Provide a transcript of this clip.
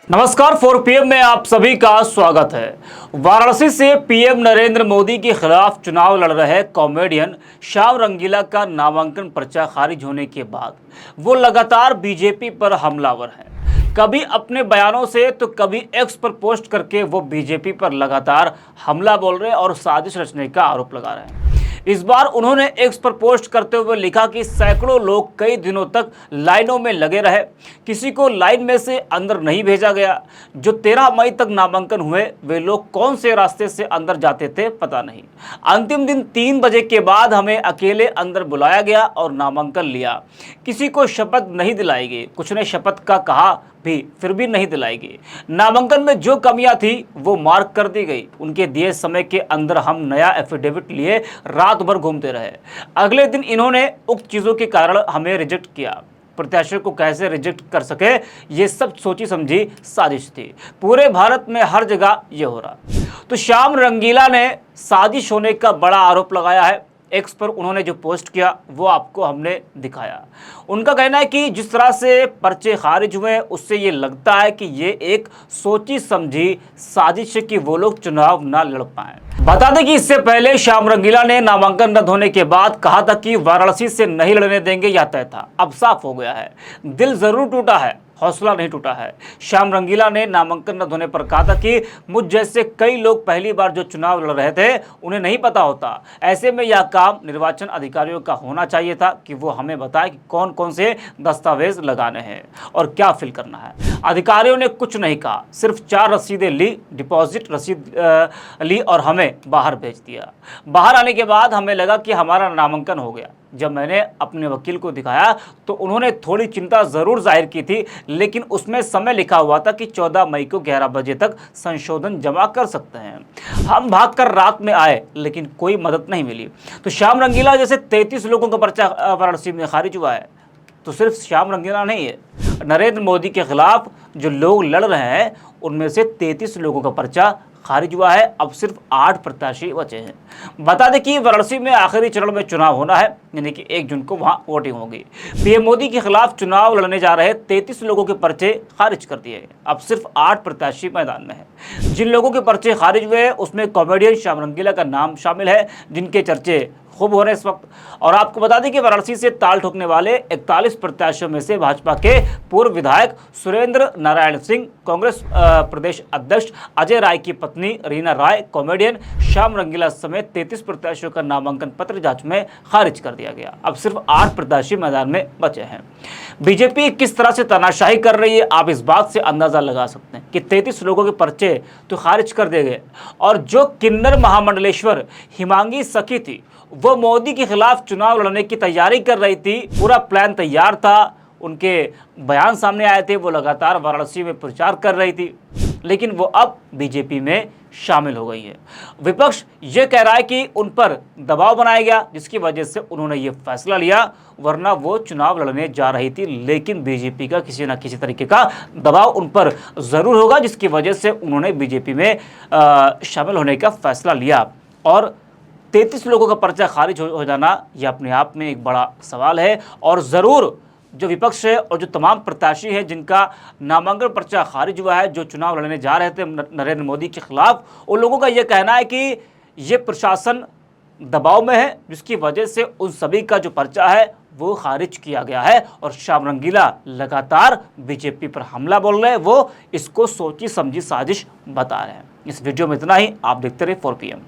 नमस्कार, 4 PM में आप सभी का स्वागत है। वाराणसी से पीएम नरेंद्र मोदी के खिलाफ चुनाव लड़ रहे कॉमेडियन श्याम रंगीला का नामांकन पर्चा खारिज होने के बाद वो लगातार बीजेपी पर हमलावर हैं। कभी अपने बयानों से तो कभी एक्स पर पोस्ट करके वो बीजेपी पर लगातार हमला बोल रहे और साजिश रचने का आरोप लगा रहे हैं। इस बार उन्होंने एक्स पर पोस्ट करते हुए लिखा कि सैकड़ों लोग कई दिनों तक लाइनों में लगे रहे, किसी को लाइन में से अंदर नहीं भेजा गया। जो 13 मई तक नामांकन हुए वे लोग कौन से रास्ते से अंदर जाते थे पता नहीं। अंतिम दिन 3 बजे के बाद हमें अकेले अंदर बुलाया गया और नामांकन लिया। किसी को शपथ नहीं दिलाई गई, कुछ ने शपथ का कहा फिर भी नहीं दिलाई गई। नामांकन में जो कमियां थी वो मार्क कर दी गई। उनके दिए समय के अंदर हम नया एफिडेविट लिए रात भर घूमते रहे। अगले दिन इन्होंने उक्त चीज़ों के कारण हमें रिजेक्ट किया। प्रत्याशियों को कैसे रिजेक्ट कर सके, ये सब सोची समझी साजिश थी। पूरे भारत में हर जगह ये हो रहा। तो श्याम रंगीला ने साजिश होने का बड़ा आरोप लगाया है। एक्स पर उन्होंने जो पोस्ट किया वो आपको हमने दिखाया। उनका कहना है कि जिस तरह से पर्चे खारिज हुए उससे ये लगता है कि ये एक सोची समझी साजिश है कि वो लोग चुनाव ना लड़ पाए। बता दें कि इससे पहले श्याम रंगीला ने नामांकन रद्द होने के बाद कहा था कि वाराणसी से नहीं लड़ने देंगे, यह तय था। अब साफ हो गया है, दिल जरूर टूटा है, हौसला नहीं टूटा है। श्याम रंगीला ने नामांकन रद्द होने पर कहा था कि मुझ जैसे कई लोग पहली बार जो चुनाव लड़ रहे थे उन्हें नहीं पता होता। ऐसे में यह काम निर्वाचन अधिकारियों का होना चाहिए था कि वो हमें बताए कि कौन कौन से दस्तावेज लगाने हैं और क्या फिल करना है। अधिकारियों ने कुछ नहीं कहा, सिर्फ 4 रसीदें ली, डिपॉजिट रसीद ली और हमें बाहर भेज दिया। बाहर आने के बाद हमें लगा कि हमारा नामांकन हो गया। जब मैंने अपने वकील को दिखाया तो उन्होंने थोड़ी चिंता ज़रूर जाहिर की थी, लेकिन उसमें समय लिखा हुआ था कि 14 मई को 11 बजे तक संशोधन जमा कर सकते हैं। हम भागकर रात में आए लेकिन कोई मदद नहीं मिली। तो श्याम रंगीला जैसे 33 लोगों का पर्चा वाराणसी में खारिज हुआ है, तो सिर्फ श्याम रंगीला नहीं है, नरेंद्र मोदी के खिलाफ जो लोग लड़ रहे हैं उनमें से 33 लोगों का पर्चा खारिज हुआ है। अब सिर्फ 8 प्रत्याशी बचे हैं। बता दें कि वाराणसी में आखिरी चरण में चुनाव होना है, यानी कि 1 जून को वहां वोटिंग होगी। पीएम मोदी के खिलाफ चुनाव लड़ने जा रहे 33 लोगों के पर्चे खारिज कर दिए गए। अब सिर्फ 8 प्रत्याशी मैदान में है। जिन लोगों के पर्चे खारिज हुए उसमें कॉमेडियन श्याम रंगीला का नाम शामिल है, जिनके चर्चे खूब हो रहे इस वक्त। और आपको बता दें कि वाराणसी से ताल ठोकने वाले 41 प्रत्याशियों में से भाजपा के पूर्व विधायक सुरेंद्र नारायण सिंह, कांग्रेस प्रदेश अध्यक्ष अजय राय की पत्नी रीना राय, कॉमेडियन श्याम रंगीला समेत 33 प्रत्याशियों का नामांकन पत्र जांच में खारिज कर दिया गया। अब सिर्फ 8 प्रत्याशी मैदान में बचे हैं। बीजेपी किस तरह से तानाशाही कर रही है आप इस बात से अंदाजा लगा सकते हैं कि 33 लोगों के पर्चे तो खारिज कर दिए गए और जो किन्नर महामंडलेश्वर हिमांगी सखी थी वो मोदी के खिलाफ चुनाव लड़ने की तैयारी कर रही थी। पूरा प्लान तैयार था, उनके बयान सामने आए थे, वो लगातार वाराणसी में प्रचार कर रही थी, लेकिन वो अब बीजेपी में शामिल हो गई है। विपक्ष ये कह रहा है कि उन पर दबाव बनाया गया जिसकी वजह से उन्होंने ये फैसला लिया, वरना वो चुनाव लड़ने जा रही थी। लेकिन बीजेपी का किसी न किसी तरीके का दबाव उन पर ज़रूर होगा जिसकी वजह से उन्होंने बीजेपी में शामिल होने का फैसला लिया। और 33 लोगों का पर्चा खारिज हो जाना यह अपने आप में एक बड़ा सवाल है। और ज़रूर जो विपक्ष है और जो तमाम प्रत्याशी हैं जिनका नामांकन पर्चा खारिज हुआ है, जो चुनाव लड़ने जा रहे थे नरेंद्र मोदी के खिलाफ, उन लोगों का ये कहना है कि ये प्रशासन दबाव में है जिसकी वजह से उन सभी का जो पर्चा है वो खारिज किया गया है। और श्याम रंगीला लगातार बीजेपी पर हमला बोल रहे हैं, वो इसको सोची समझी साजिश बता रहे हैं। इस वीडियो में इतना ही। आप देखते रहे 4 PM।